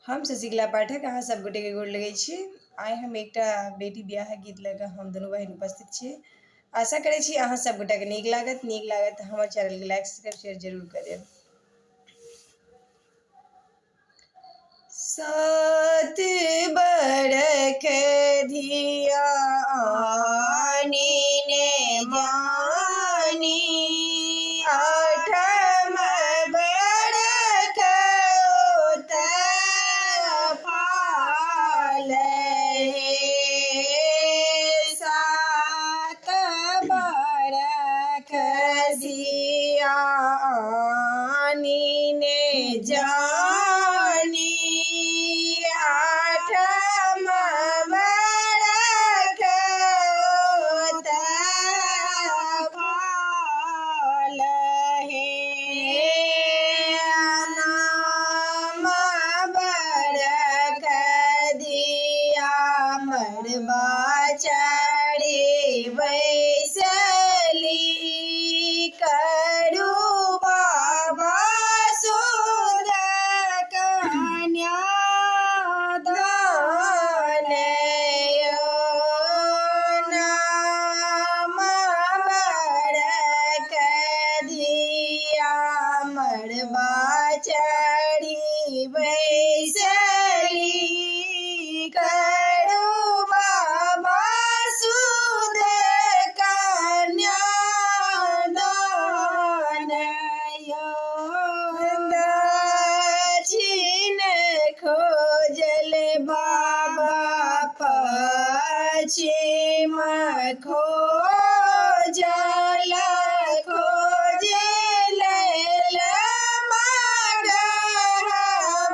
हम शशिकला पाठक अहाँ सब गोटे के गोर लगै छी। आइ हम एकटा बेटी बियाह गीत लऽ कऽ हम दुनू बहिन उपस्थित छी। आशा करै छी अहाँ सब गोटाके नीक लागत तऽ हमर चैनलके लाइक सब्सक्राइब शेयर जरूर कऽ देब। सात बरख धिया आनी ने जानी, आठम बरख सात बरख धिया आनी ने जानी, आठम बरख पाल हे, नाम बरख दिया मरबा चढ़ी बैसली, करू बाबा सुध कन्या दान यो, नाम बरख दिया मरबा चढ़ी बैसली, करू बाबा सुध कन्या दान यो, दक्षिण खोजल बाबा पश्चिम खोजल, खोजल मगह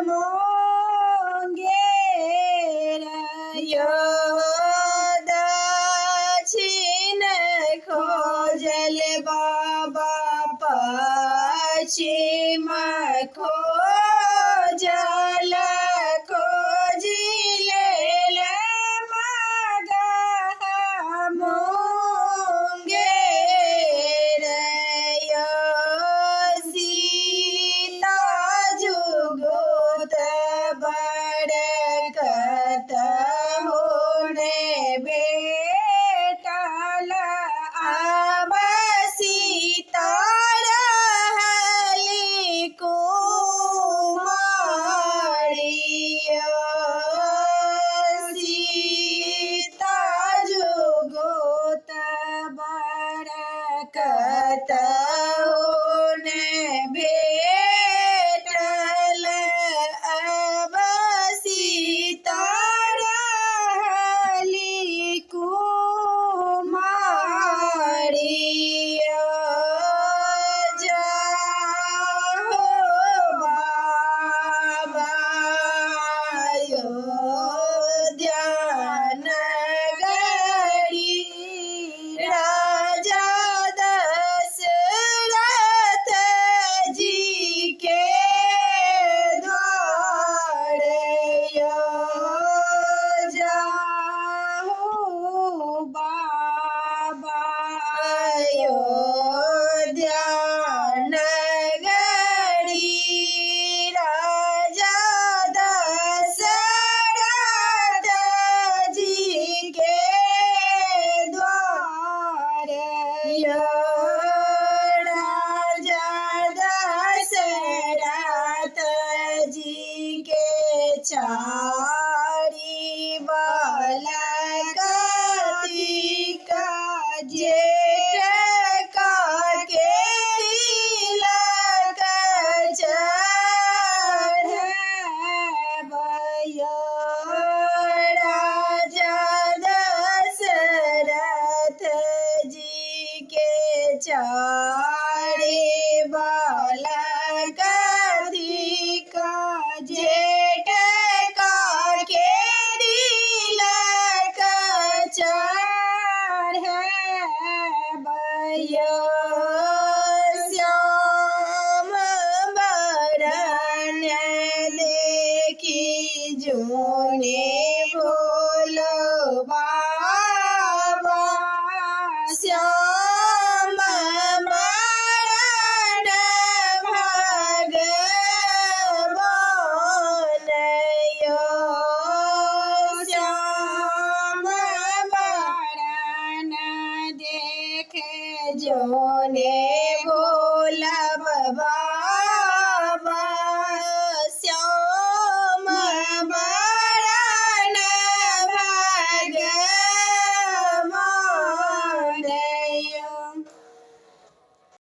मुंगेर यो, दक्षिण खोजल बाबा पश्चिम खोजल, खोजिल मगह मुंगेर यो, सीता जुगुत बरकत होने बेटल, आब सीता रहली कुमारी यो, सीता जुगुत बरकत होने भेटल, अब सीता रहली कुमारी यो, जाहो बाबा अयोध्या नगरी, राजा दशरथ जी के द्वार यो, जाहु बाबा अयोध्या नगरी, राजा दशरथ जी के द्वार यो, राजा दशरथ जी के चारि बालक तिलक जेठ के तिलक चढ़बयो, राजा दशरथ जी के चारि बालक तिलक जेठ के तिलक चढ़बयो, श्याम बरन देखी जोने भोलो बाबा, श्याम बरन भगवान जोने